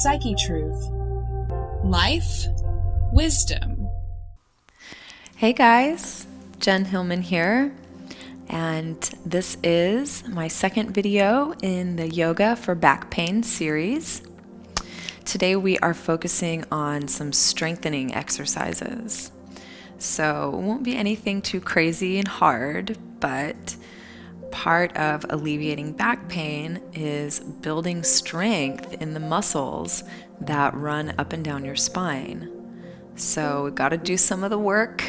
Psychetruth. Life, wisdom. Hey guys, Jen Hilman here, and this is my second video in the Yoga for Back Pain series. Today we are focusing on some strengthening exercises. So it won't be anything too crazy and hard, but part of alleviating back pain is building strength in the muscles that run up and down your spine. So we've got to do some of the work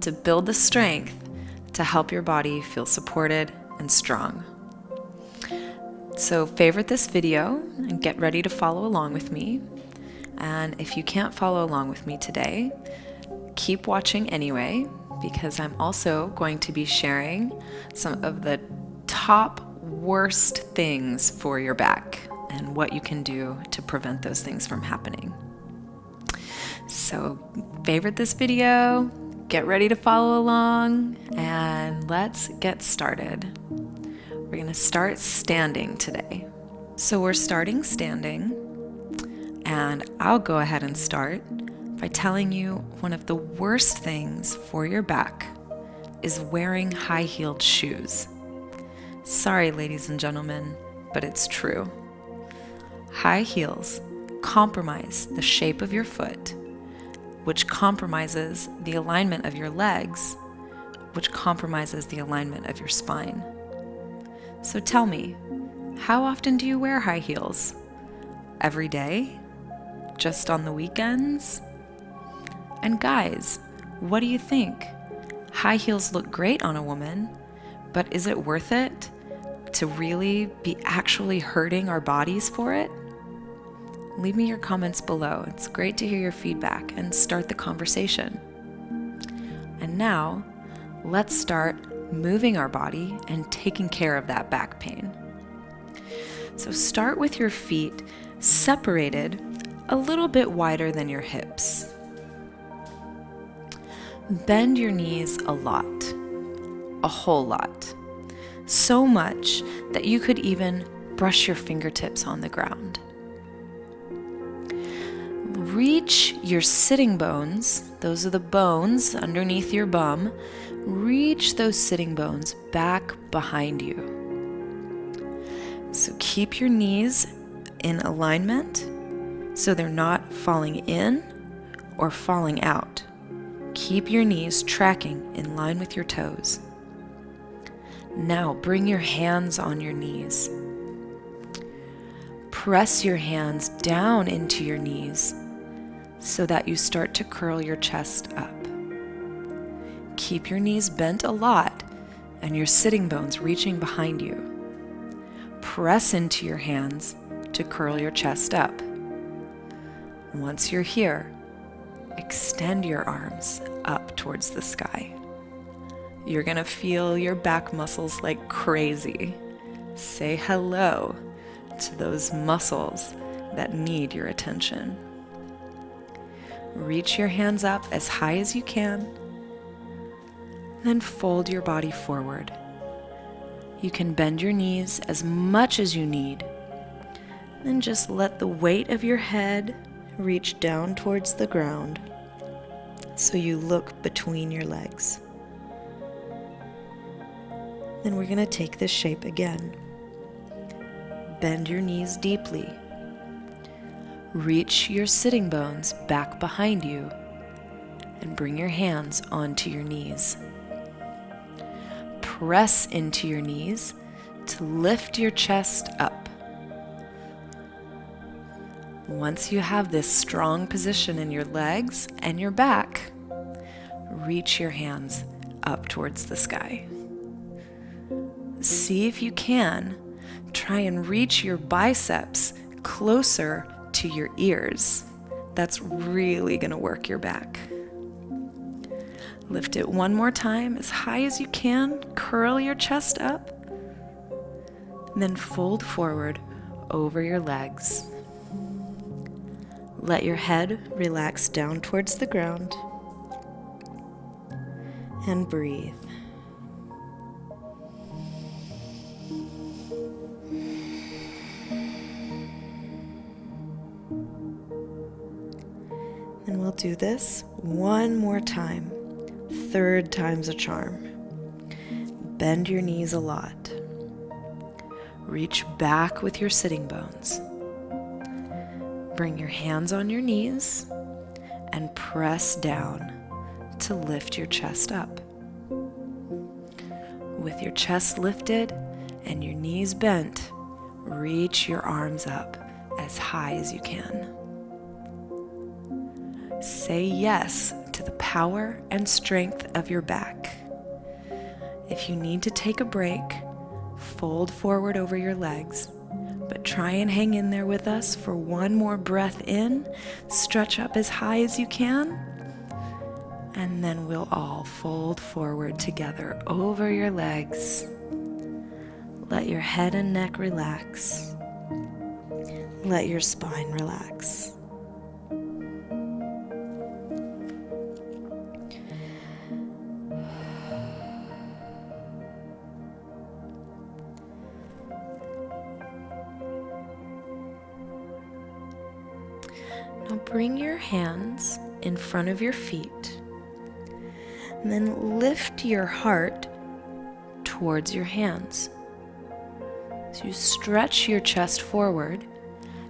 to build the strength to help your body feel supported and strong. So favorite this video and get ready to follow along with me. And if you can't follow along with me today, keep watching anyway, because I'm also going to be sharing some of the top worst things for your back and what you can do to prevent those things from happening. So favorite this video, get ready to follow along, and let's get started. We're going to start standing today. So we're starting standing, and I'll go ahead and start by telling you one of the worst things for your back is wearing high-heeled shoes. Sorry, ladies and gentlemen, but it's true. High heels compromise the shape of your foot, which compromises the alignment of your legs, which compromises the alignment of your spine. So tell me, how often do you wear high heels? Every day? Just on the weekends? And guys, what do you think? High heels look great on a woman, but is it worth it to really be actually hurting our bodies for it? Leave me your comments below. It's great to hear your feedback and start the conversation. And now, let's start moving our body and taking care of that back pain. So start with your feet separated a little bit wider than your hips. Bend your knees a lot, a whole lot. So much that you could even brush your fingertips on the ground. Reach your sitting bones, those are the bones underneath your bum, reach those sitting bones back behind you. So keep your knees in alignment so they're not falling in or falling out. Keep your knees tracking in line with your toes. Now bring your hands on your knees. Press your hands down into your knees so that you start to curl your chest up. Keep your knees bent a lot and your sitting bones reaching behind you. Press into your hands to curl your chest up. Once you're here, extend your arms up towards the sky. You're gonna feel your back muscles like crazy. Say hello to those muscles that need your attention. Reach your hands up as high as you can, then fold your body forward. You can bend your knees as much as you need, then just let the weight of your head reach down towards the ground so you look between your legs. Then we're going to take this shape again. Bend your knees deeply. Reach your sitting bones back behind you and bring your hands onto your knees. Press into your knees to lift your chest up. Once you have this strong position in your legs and your back, reach your hands up towards the sky. See if you can try and reach your biceps closer to your ears. That's really going to work your back. Lift it one more time as high as you can. Curl your chest up. And then fold forward over your legs. Let your head relax down towards the ground. And breathe. Do this one more time. 3rd time's a charm. Bend your knees a lot. Reach back with your sitting bones. Bring your hands on your knees and press down to lift your chest up. With your chest lifted and your knees bent, reach your arms up as high as you can. Say yes to the power and strength of your back. If you need to take a break, fold forward over your legs, but try and hang in there with us for one more breath in. Stretch up as high as you can, and then we'll all fold forward together over your legs. Let your head and neck relax. Let your spine relax. Now bring your hands in front of your feet, and then lift your heart towards your hands. So you stretch your chest forward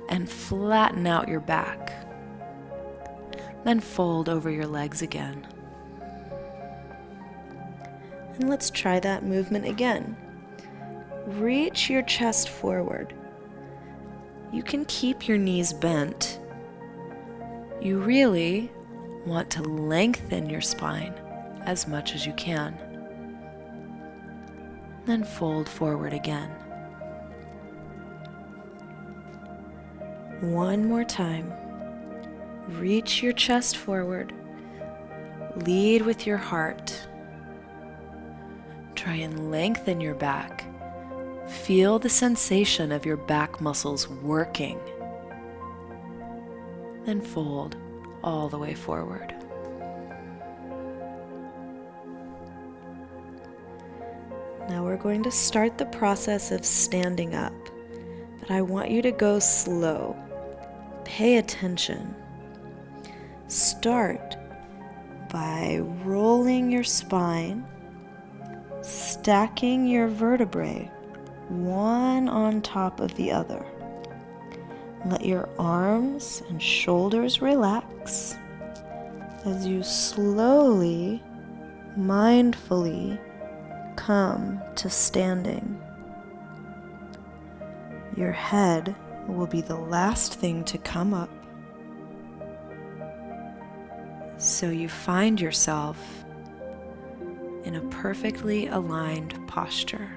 and flatten out your back. Then fold over your legs again. And let's try that movement again. Reach your chest forward. You can keep your knees bent. You really want to lengthen your spine as much as you can. Then fold forward again. One more time. Reach your chest forward. Lead with your heart. Try and lengthen your back. Feel the sensation of your back muscles working. Then fold all the way forward. Now we're going to start the process of standing up, but I want you to go slow. Pay attention. Start by rolling your spine, stacking your vertebrae, one on top of the other. Let your arms and shoulders relax as you slowly, mindfully come to standing. Your head will be the last thing to come up, so you find yourself in a perfectly aligned posture.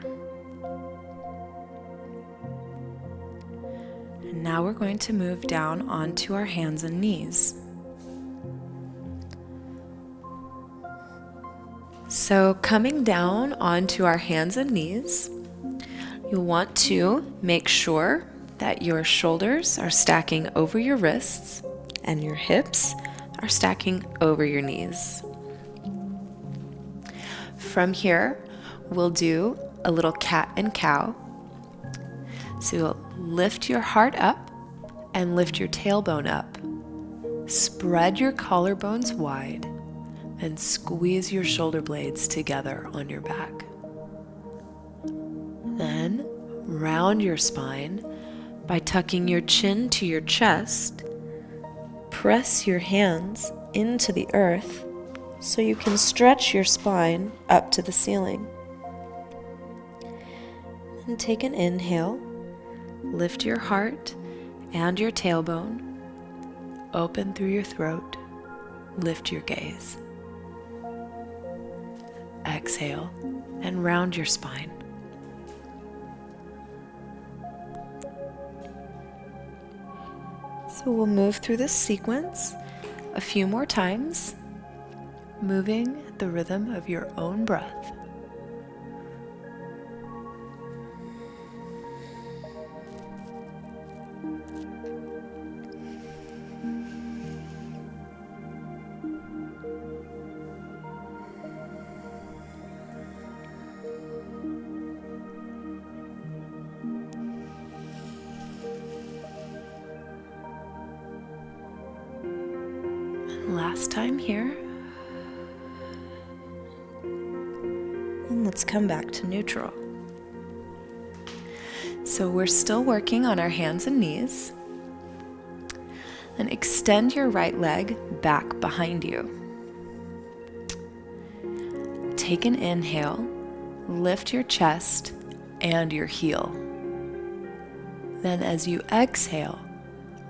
Now we're going to move down onto our hands and knees. So coming down onto our hands and knees, you'll want to make sure that your shoulders are stacking over your wrists and your hips are stacking over your knees. From here, we'll do a little cat and cow. So you'll lift your heart up and lift your tailbone up. Spread your collarbones wide and squeeze your shoulder blades together on your back. Then round your spine by tucking your chin to your chest. Press your hands into the earth so you can stretch your spine up to the ceiling. And take an inhale. Lift your heart and your tailbone. Open through your throat. Lift your gaze. Exhale and round your spine. So we'll move through this sequence a few more times, moving at the rhythm of your own breath. Last time here. And let's come back to neutral. So we're still working on our hands and knees. And extend your right leg back behind you. Take an inhale, lift your chest and your heel. Then as you exhale,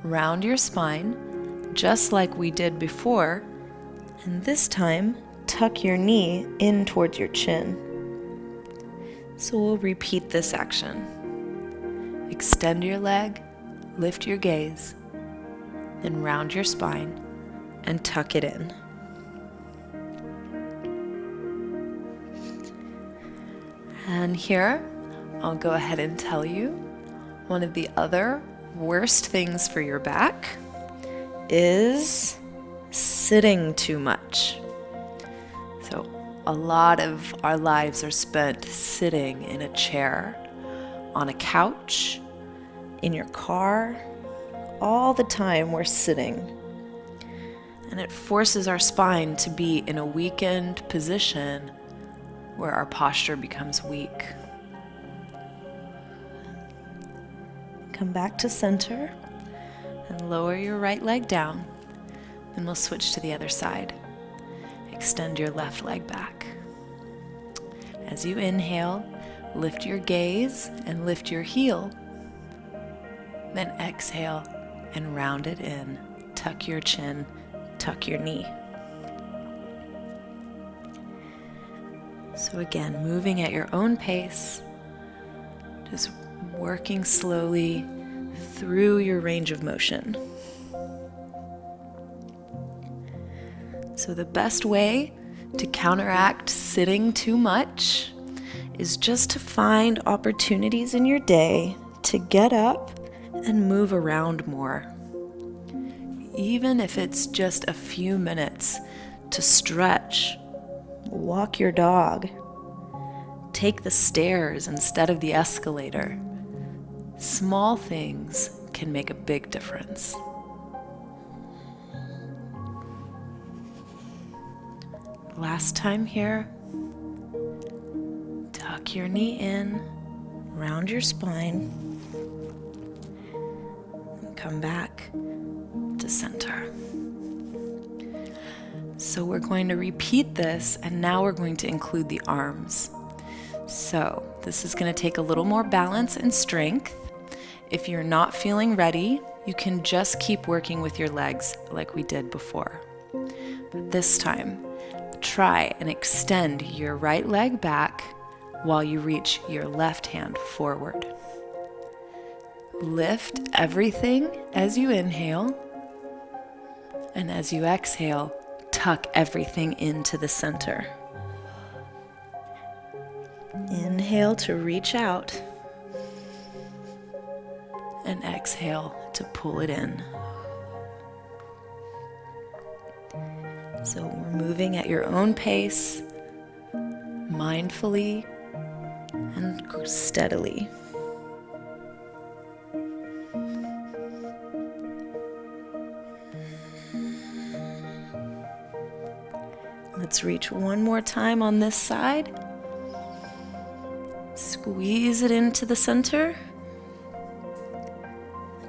round your spine, just like we did before, and this time, tuck your knee in towards your chin. So we'll repeat this action. Extend your leg, lift your gaze, then round your spine and tuck it in. And here, I'll go ahead and tell you one of the other worst things for your back is sitting too much. So a lot of our lives are spent sitting in a chair, on a couch, in your car. All the time we're sitting. And it forces our spine to be in a weakened position where our posture becomes weak. Come back to center and lower your right leg down. Then we'll switch to the other side. Extend your left leg back. As you inhale, lift your gaze and lift your heel. Then exhale and round it in. Tuck your chin, tuck your knee. So again, moving at your own pace, just working slowly through your range of motion. So the best way to counteract sitting too much is just to find opportunities in your day to get up and move around more. Even if it's just a few minutes to stretch, walk your dog, take the stairs instead of the escalator. Small things can make a big difference. Last time here, tuck your knee in, round your spine, and come back to center. So we're going to repeat this, and now we're going to include the arms. So this is going to take a little more balance and strength. If you're not feeling ready, you can just keep working with your legs like we did before. But this time, try and extend your right leg back while you reach your left hand forward. Lift everything as you inhale, and as you exhale, tuck everything into the center. Inhale to reach out, and exhale to pull it in. So we're moving at your own pace, mindfully and steadily. Let's reach one more time on this side. Squeeze it into the center.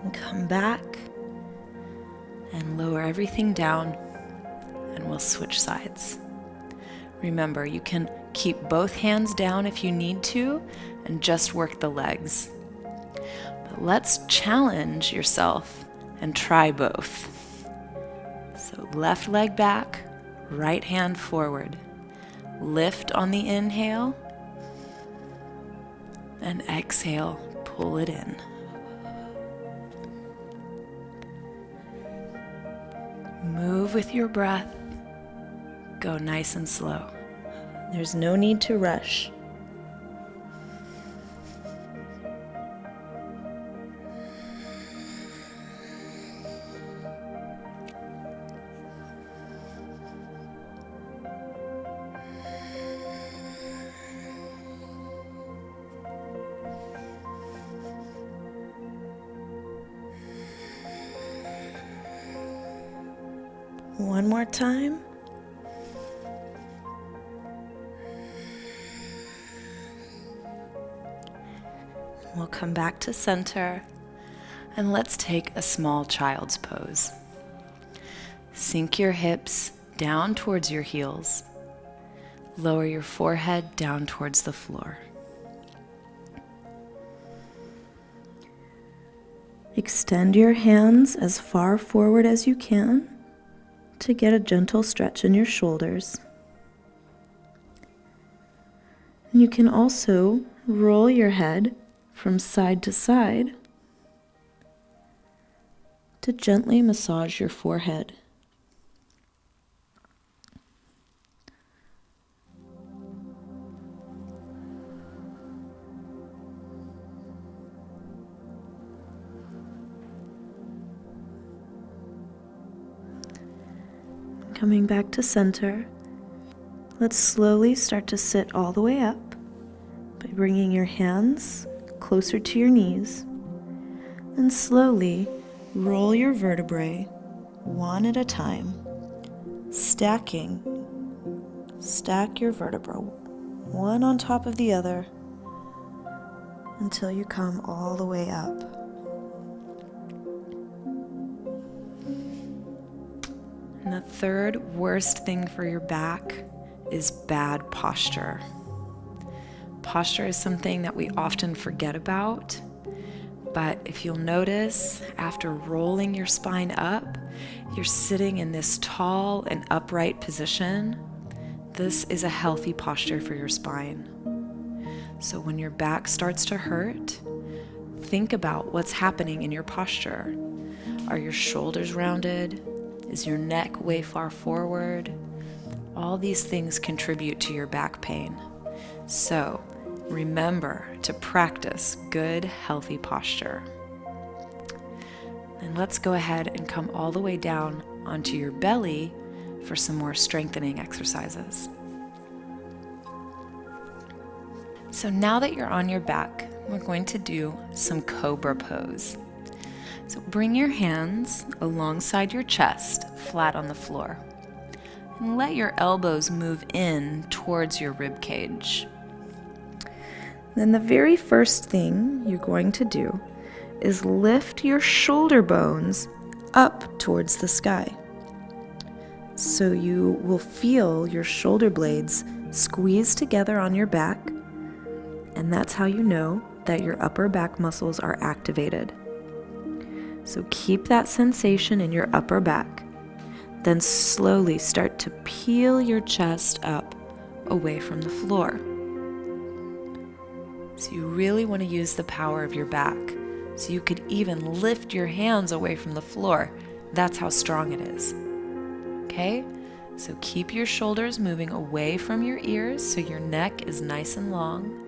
And come back and lower everything down, and we'll switch sides. Remember, you can keep both hands down if you need to and just work the legs. But let's challenge yourself and try both. So left leg back, right hand forward. Lift on the inhale, and exhale, pull it in. Move with your breath. Go nice and slow. There's no need to rush. One more time. We'll come back to center and let's take a small child's pose. Sink your hips down towards your heels. Lower your forehead down towards the floor. Extend your hands as far forward as you can to get a gentle stretch in your shoulders. You can also roll your head from side to side to gently massage your forehead. Coming back to center, let's slowly start to sit all the way up by bringing your hands closer to your knees, and slowly roll your vertebrae one at a time, stack your vertebrae one on top of the other until you come all the way up. And the third worst thing for your back is bad posture. Posture is something that we often forget about, but if you'll notice, after rolling your spine up, you're sitting in this tall and upright position. This is a healthy posture for your spine. So when your back starts to hurt, think about what's happening in your posture. Are your shoulders rounded? Is your neck way far forward? All these things contribute to your back pain. So remember to practice good, healthy posture. And let's go ahead and come all the way down onto your belly for some more strengthening exercises. So now that you're on your back, we're going to do some Cobra Pose. So bring your hands alongside your chest, flat on the floor, and let your elbows move in towards your rib cage. Then the very first thing you're going to do is lift your shoulder bones up towards the sky. So you will feel your shoulder blades squeeze together on your back, and that's how you know that your upper back muscles are activated. So keep that sensation in your upper back. Then slowly start to peel your chest up away from the floor. So you really want to use the power of your back. So you could even lift your hands away from the floor. That's how strong it is. Okay? So keep your shoulders moving away from your ears so your neck is nice and long.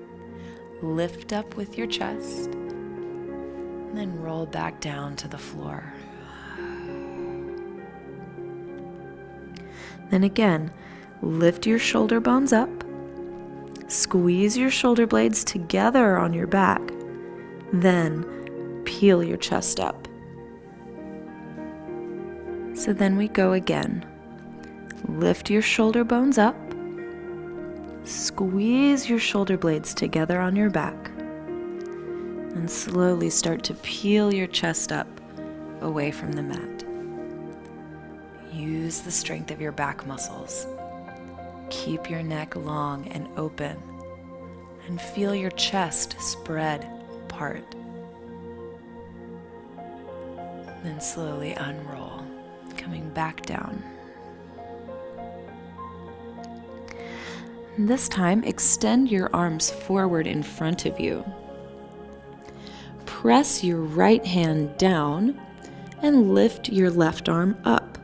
Lift up with your chest. And then roll back down to the floor. Then again, lift your shoulder bones up. Squeeze your shoulder blades together on your back. Then peel your chest up. So then we go again. Lift your shoulder bones up. Squeeze your shoulder blades together on your back. And slowly start to peel your chest up away from the mat. Use the strength of your back muscles. Keep your neck long and open, and feel your chest spread apart. Then slowly unroll, coming back down. And this time, extend your arms forward in front of you. Press your right hand down and lift your left arm up.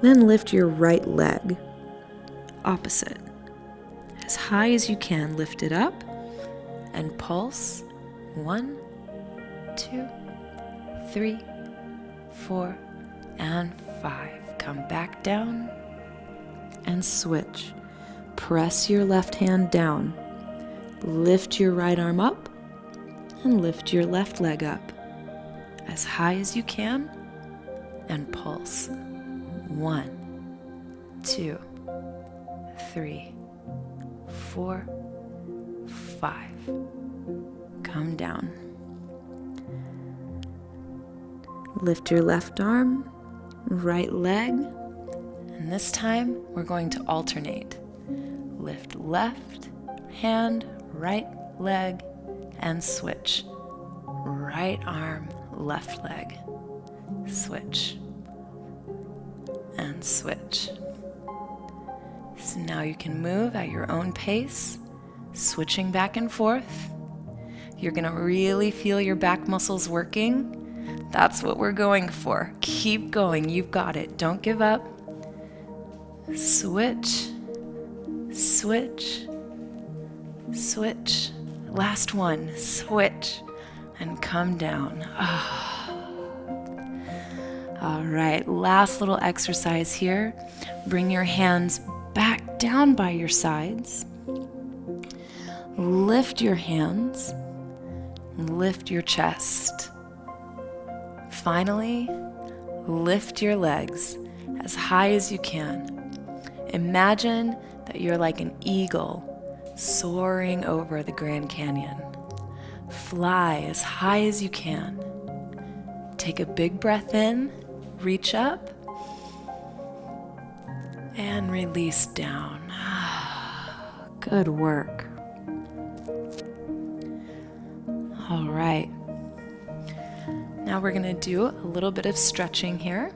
Then lift your right leg. Opposite. As high as you can, lift it up and pulse. 1, 2, 3, 4, and 5. Come back down and switch. Press your left hand down. Lift your right arm up and lift your left leg up as high as you can and pulse. 1, 2, 3, 4, 5. Come down. Lift your left arm, right leg, and this time we're going to alternate. Lift left hand, right leg, and switch. Right arm, left leg. Switch. And switch. So now you can move at your own pace, switching back and forth. You're going to really feel your back muscles working. That's what we're going for. Keep going. You've got it. Don't give up. Switch. Switch. Switch. Last one. Switch. And come down. All right. Last little exercise here. Bring your hands back down by your sides. Lift your hands. Lift your chest. Finally, lift your legs as high as you can. Imagine that you're like an eagle soaring over the Grand Canyon. Fly as high as you can. Take a big breath in, reach up, and release down. Good work. All right. Now we're going to do a little bit of stretching here.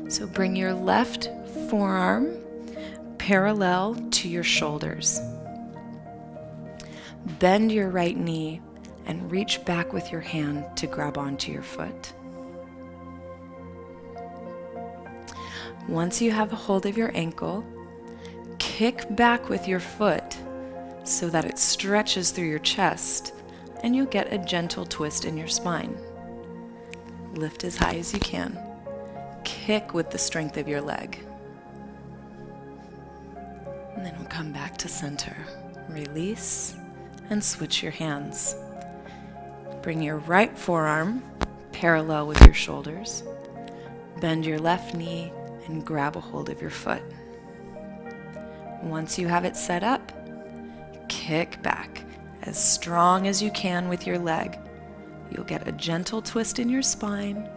So bring your left forearm parallel to your shoulders. Bend your right knee and reach back with your hand to grab onto your foot. Once you have a hold of your ankle, kick back with your foot so that it stretches through your chest, and you'll get a gentle twist in your spine. Lift as high as you can. Kick with the strength of your leg. And then we'll come back to center. Release and switch your hands. Bring your right forearm parallel with your shoulders. Bend your left knee and grab a hold of your foot. Once you have it set up, kick back as strong as you can with your leg. You'll get a gentle twist in your spine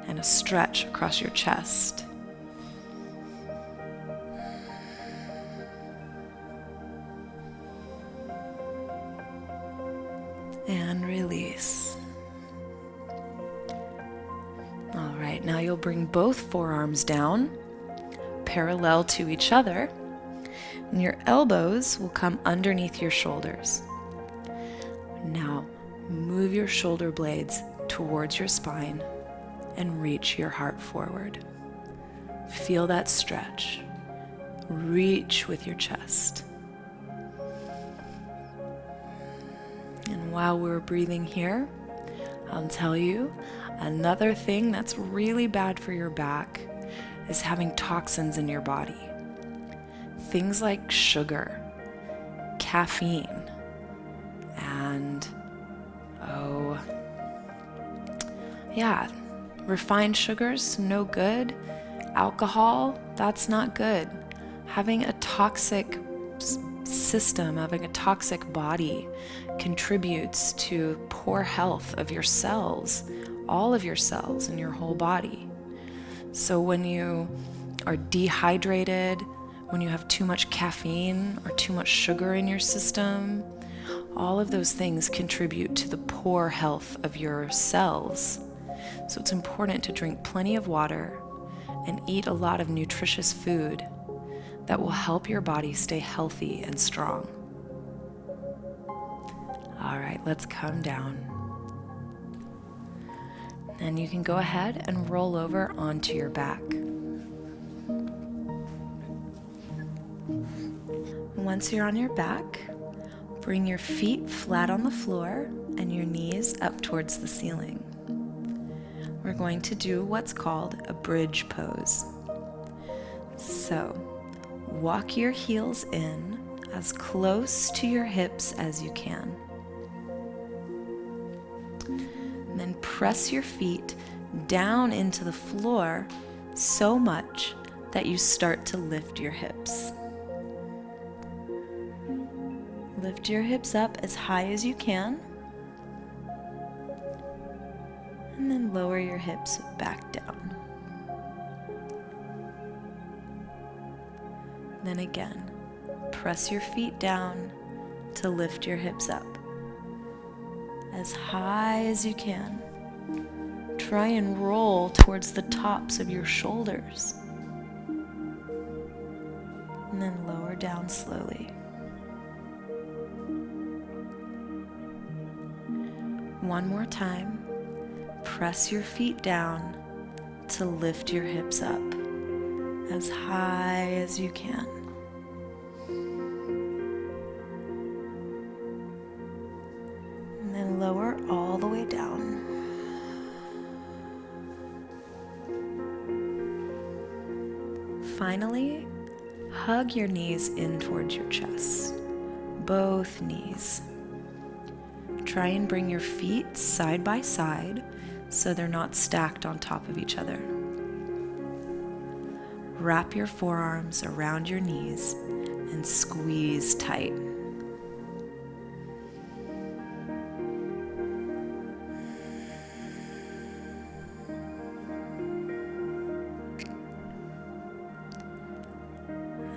and a stretch across your chest. And release. All right, now you'll bring both forearms down, parallel to each other, and your elbows will come underneath your shoulders. Now, move your shoulder blades towards your spine and reach your heart forward. Feel that stretch. Reach with your chest. And while we're breathing here, I'll tell you another thing that's really bad for your back is having toxins in your body. Things like sugar, caffeine, and refined sugars, no good. Alcohol, that's not good. Having a toxic system, having a toxic body contributes to poor health of your cells, all of your cells in your whole body. So when you are dehydrated, when you have too much caffeine or too much sugar in your system, all of those things contribute to the poor health of your cells. So it's important to drink plenty of water and eat a lot of nutritious food that will help your body stay healthy and strong. All right, let's come down. And you can go ahead and roll over onto your back. Once you're on your back, bring your feet flat on the floor and your knees up towards the ceiling. We're going to do what's called a bridge pose. So, walk your heels in as close to your hips as you can. And then press your feet down into the floor so much that you start to lift your hips. Lift your hips up as high as you can, and then lower your hips back down. Then again, press your feet down to lift your hips up as high as you can. Try and roll towards the tops of your shoulders, and then lower down slowly. One more time, press your feet down to lift your hips up as high as you can. And then lower all the way down. Finally, hug your knees in towards your chest, both knees. Try and bring your feet side by side so they're not stacked on top of each other. Wrap your forearms around your knees and squeeze tight.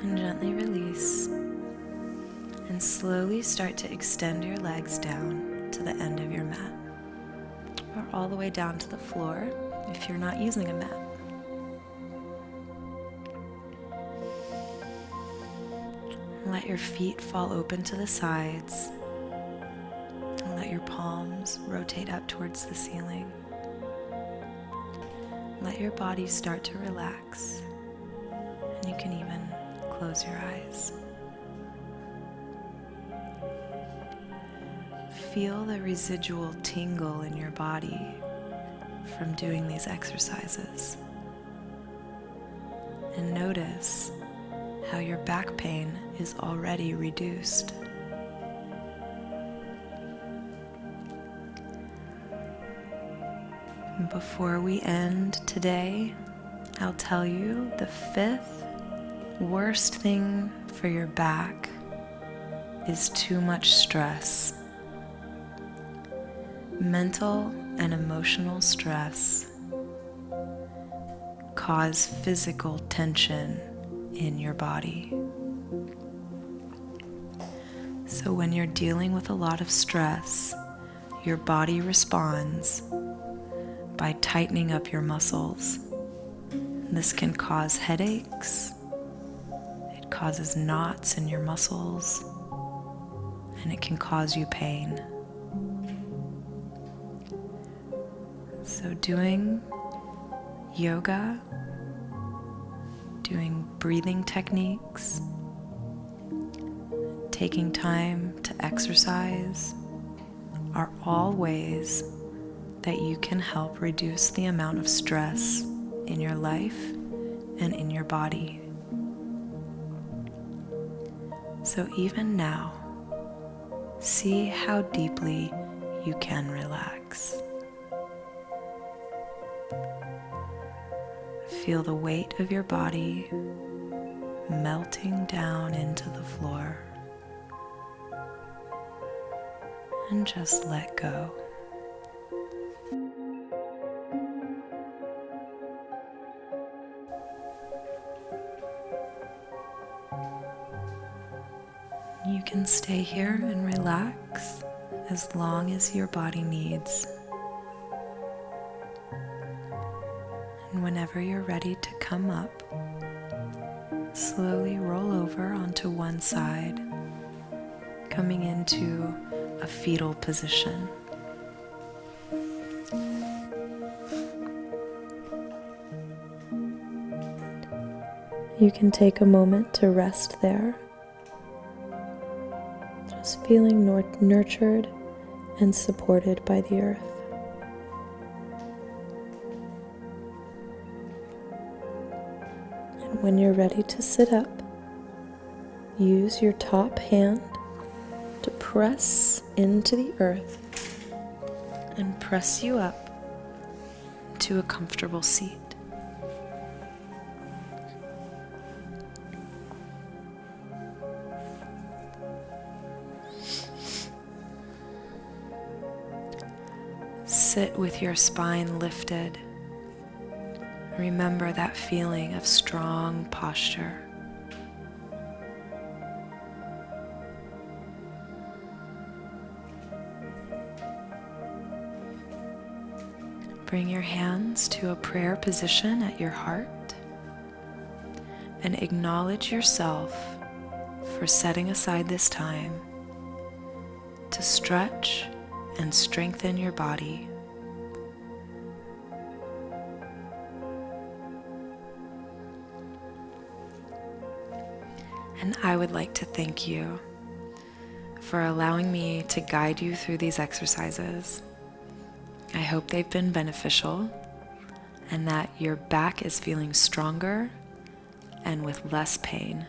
And gently release, and slowly start to extend your legs down to the end of your mat, or all the way down to the floor if you're not using a mat. Let your feet fall open to the sides, and let your palms rotate up towards the ceiling. Let your body start to relax, and you can even close your eyes. Feel the residual tingle in your body from doing these exercises. And notice how your back pain is already reduced. Before we end today, I'll tell you the 5th worst thing for your back is too much stress. Mental and emotional stress cause physical tension in your body. So when you're dealing with a lot of stress, your body responds by tightening up your muscles. This can cause headaches, it causes knots in your muscles, and it can cause you pain. So doing yoga, doing breathing techniques, taking time to exercise are all ways that you can help reduce the amount of stress in your life and in your body. So even now, see how deeply you can relax. Feel the weight of your body melting down into the floor, and just let go. You can stay here and relax as long as your body needs. And whenever you're ready to come up, slowly roll over onto one side, coming into a fetal position. You can take a moment to rest there, just feeling nurtured and supported by the earth. And when you're ready to sit up, use your top hand to press into the earth and press you up to a comfortable seat. sit with your spine lifted. Remember that feeling of strong posture. Bring your hands to a prayer position at your heart and acknowledge yourself for setting aside this time to stretch and strengthen your body. And I would like to thank you for allowing me to guide you through these exercises. I hope they've been beneficial and that your back is feeling stronger and with less pain.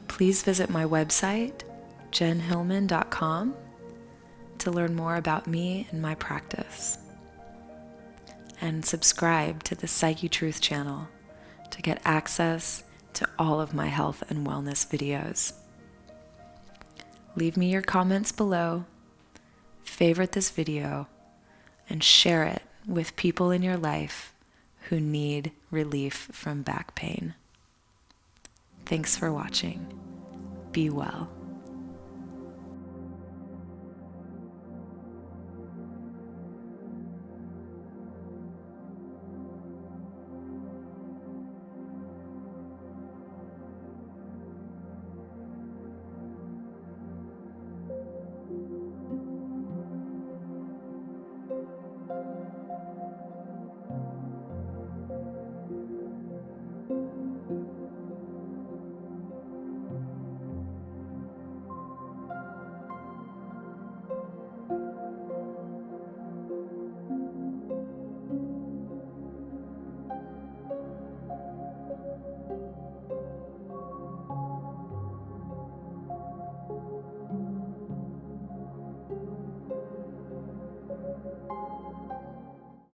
Please visit my website, jenhilman.com, to learn more about me and my practice. And subscribe to the Psychetruth channel to get access to all of my health and wellness videos. Leave me your comments below, favorite this video, and share it with people in your life who need relief from back pain. Thanks for watching. Be well.